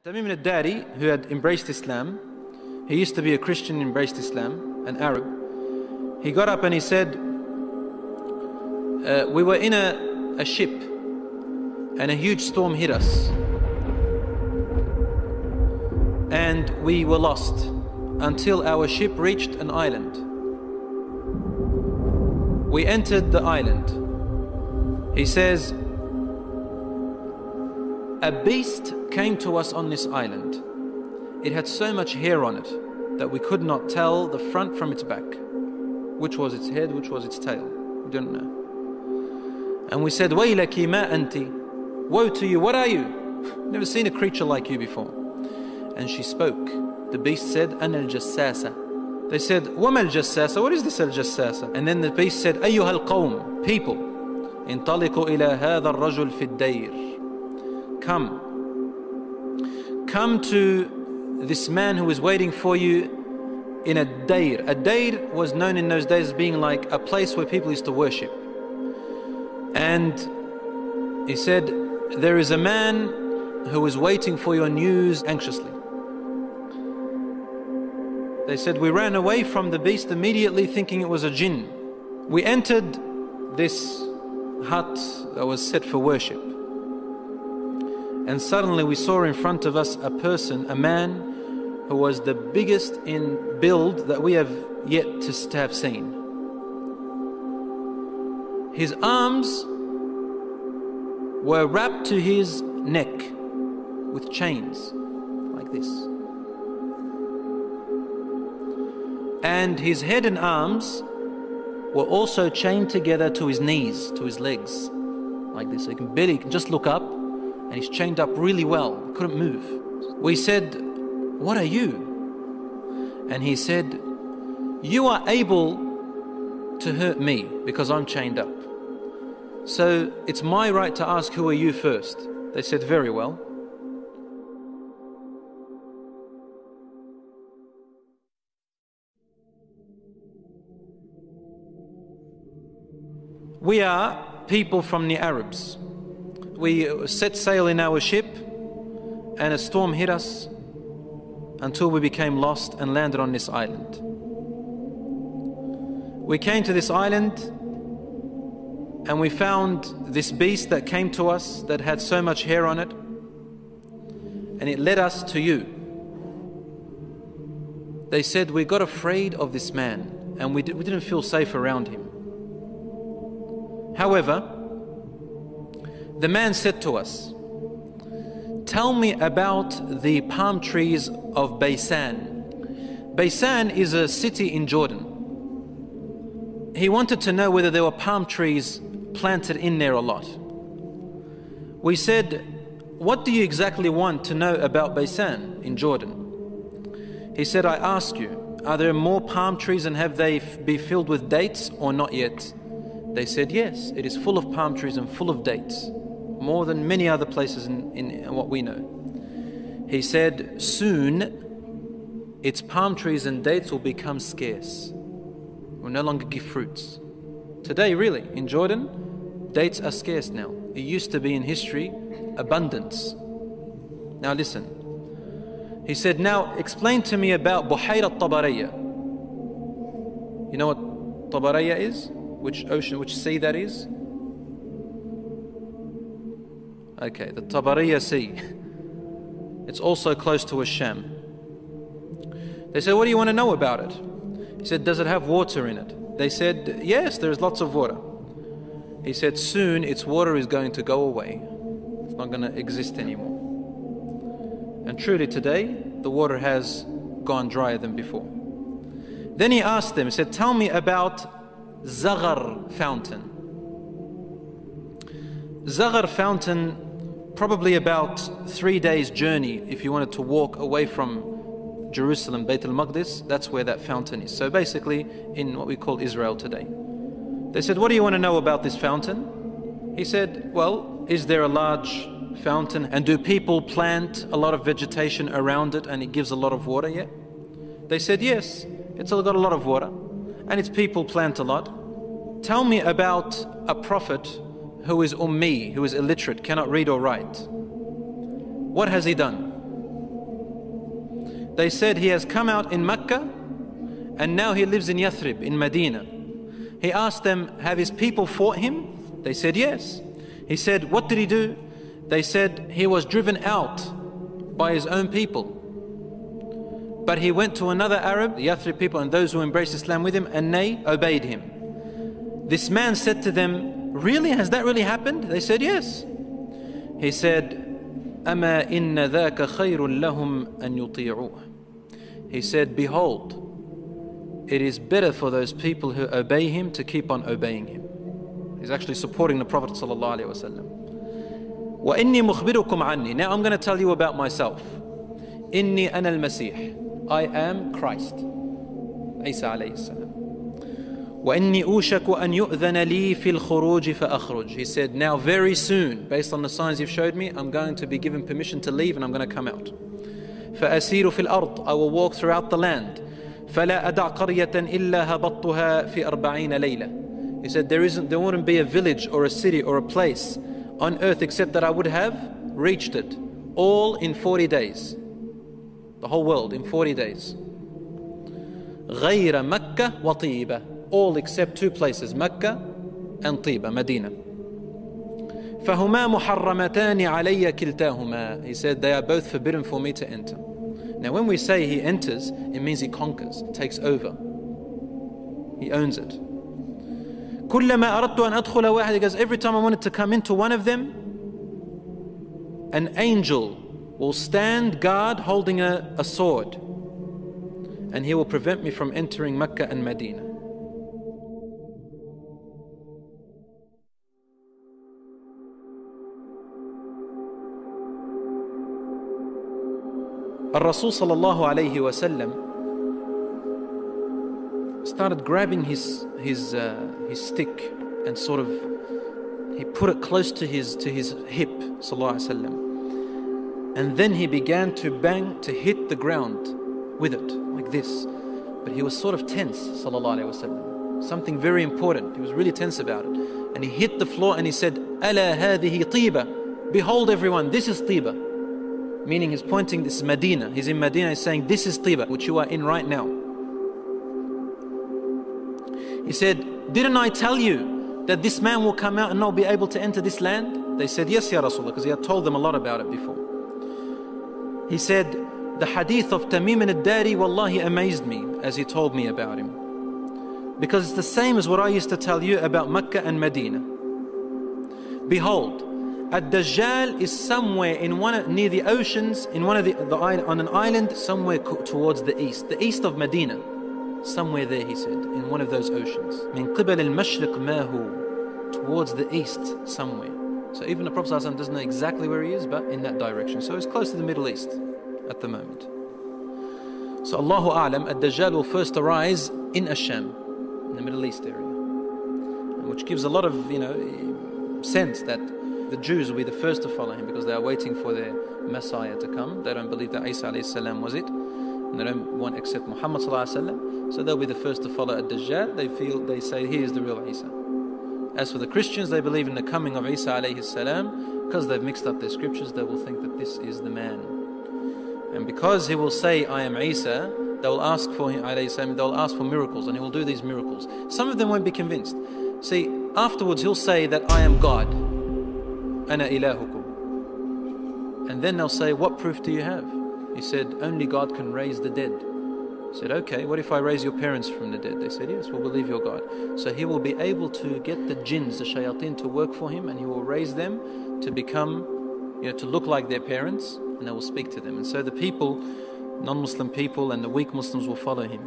Tamim al-Dari, who had embraced Islam, he used to be a Christian, embraced Islam, an Arab. He got up and he said, we were in a ship and a huge storm hit us. And we were lost until our ship reached an island. We entered the island. He says, a beast came to us on this island. It had so much hair on it that we could not tell the front from its back. Which was its head, which was its tail. We don't know. And we said, Waylaki ma anti. Woe to you, what are you? Never seen a creature like you before. And she spoke. The beast said, Ana al-Jassasa. They said, Wama al-Jassasa? What is this al-Jassasa? And then the beast said, Ayyuha al-Qawm, people. Intaliqu ila hadha al-rajul fi ad-dayr. Come to this man who is waiting for you in a dayr. A dayr was known in those days as being like a place where people used to worship. And he said, there is a man who is waiting for your news anxiously. They said, we ran away from the beast immediately thinking it was a jinn. We entered this hut that was set for worship. And suddenly we saw in front of us a person, a man who was the biggest in build that we have yet to have seen. His arms were wrapped to his neck with chains like this. And his head and arms were also chained together to his knees, to his legs, like this. So you can just look up, and he's chained up really well, couldn't move. We said, what are you? And he said, you are able to hurt me because I'm chained up. So it's my right to ask, who are you first? They said, very well. We are people from the Arabs. We set sail in our ship and a storm hit us until we became lost and landed on this island. We came to this island and we found this beast that came to us that had so much hair on it, and it led us to you. They said we got afraid of this man and we didn't feel safe around him. However, the man said to us, tell me about the palm trees of Baysan. Baysan is a city in Jordan. He wanted to know whether there were palm trees planted in there or not. We said, what do you exactly want to know about Baysan in Jordan? He said, I ask you, are there more palm trees and have they be filled with dates or not yet? They said, yes, it is full of palm trees and full of dates. More than many other places in what we know. He said, soon its palm trees and dates will become scarce. Will no longer give fruits. Today, really, in Jordan, dates are scarce now. It used to be in history abundance. Now listen. He said, now explain to me about Buhayra al-Tabariyya. You know what Tabariyya is? Which ocean, which sea that is? Okay, the Tabariyya Sea. It's also close to Sham. They said, what do you want to know about it? He said, does it have water in it? They said, yes, there's lots of water. He said, soon its water is going to go away. It's not going to exist anymore. And truly today, the water has gone drier than before. Then he asked them, he said, tell me about Zaghar fountain. Zaghar fountain, probably about 3 days journey if you wanted to walk away from Jerusalem, Bayt al-Maqdis, that's where that fountain is. So basically in what we call Israel today. They said, what do you want to know about this fountain? He said, well, is there a large fountain and do people plant a lot of vegetation around it and it gives a lot of water yet? They said, yes, it's got a lot of water and its people plant a lot. Tell me about a prophet who is ummi, who is illiterate, cannot read or write. What has he done? They said he has come out in Mecca and now he lives in Yathrib, in Medina. He asked them, have his people fought him? They said yes. He said, what did he do? They said he was driven out by his own people. But he went to another Arab, the Yathrib people and those who embraced Islam with him, and they obeyed him. This man said to them, really? Has that really happened? They said yes. He said, أَمَا إِنَّ ذَاكَ خَيْرٌ لَهُمْ أَن يُطِيعُوهُ. He said, behold, it is better for those people who obey him to keep on obeying him. He's actually supporting the Prophet ﷺ. وَإِنِّي مُخْبِرُكُمْ عَنِّي. Now I'm going to tell you about myself. إِنِّي أَنَا الْمَسِيحِ. I am Christ. Isa alayhi salam. وَإِنِّي أُوشَكُ أَن يُؤْذَنَ لِي فِي الْخُرُوجِ فَأَخْرُجْ. He said, now very soon, based on the signs you've showed me, I'm going to be given permission to leave and I'm going to come out. فَأَسِيرُ فِي الْأَرْضِ. I will walk throughout the land. فَلَا أَدَعْ قَرْيَةً إِلَّا هَبَطْتُهَا فِي 40 لَيْلَةً. He said, there wouldn't be a village or a city or a place on earth except that I would have reached it. All in 40 days. The whole world in 40 days. غَيْرَ مَكَّةَ وَطِيبَةَ. All except two places, Mecca and Tiba, Medina. فَهُمَا مُحَرَّمَتَانِ عَلَيَّ كِلْتَاهُمَا. He said, they are both forbidden for me to enter. Now when we say he enters, it means he conquers, takes over. He owns it. كُلَّمَا أَرَدْتُ أَنْ أَدْخُلَ وَاحِدٍ. He goes, every time I wanted to come into one of them, an angel will stand guard holding a sword, and he will prevent me from entering Mecca and Medina. Rasul sallallahu alayhi wa sallam started grabbing his stick and sort of he put it close to his hip, sallallahu alayhi wa sallam, and then he began to bang, to hit the ground with it like this. But he was sort of tense, sallallahu alayhi wa sallam. Something very important. He was really tense about it, and he hit the floor and he said, "Ala hadhihi tiba." Behold, everyone, this is Tiba. Meaning he's pointing, this is Medina. He's in Medina, he's saying, this is Tiba, which you are in right now. He said, didn't I tell you that this man will come out and not be able to enter this land? They said, yes, Ya Rasulullah, because he had told them a lot about it before. He said, the hadith of Tamim al-Dari, wallahi, amazed me as he told me about him. Because it's the same as what I used to tell you about Mecca and Medina. Behold, Ad-Dajjal is somewhere in near the oceans, in one of on an island somewhere towards the east of Medina, somewhere there, he said, in one of those oceans. Min qibal al-mashriq ma hu, towards the east somewhere. So even the Prophet ﷺ doesn't know exactly where he is, but in that direction. So it's close to the Middle East at the moment. So Allahu A'lam, Ad-Dajjal will first arise in Asham, in the Middle East area, which gives a lot of sense that the Jews will be the first to follow him because they are waiting for their Messiah to come. They don't believe that Isa alayhi salam was it, and they don't want to accept Muhammad sallallahu alayhi wasallam. So they'll be the first to follow Ad-Dajjal. They say he is the real Isa. As for the Christians, they believe in the coming of Isa alayhi salam. Because they've mixed up their scriptures, they will think that this is the man. And because he will say, I am Isa, they will ask for him alayhi salam. They will ask for miracles, and he will do these miracles. Some of them won't be convinced. See, afterwards he'll say that I am God. Ana ilahukum. And then they'll say, what proof do you have? He said, only God can raise the dead. He said, okay, what if I raise your parents from the dead? They said, yes, we'll believe you're God. So he will be able to get the jinns, the shayateen, to work for him, and he will raise them to become, to look like their parents, and they will speak to them. And so the people, non-Muslim people and the weak Muslims will follow him.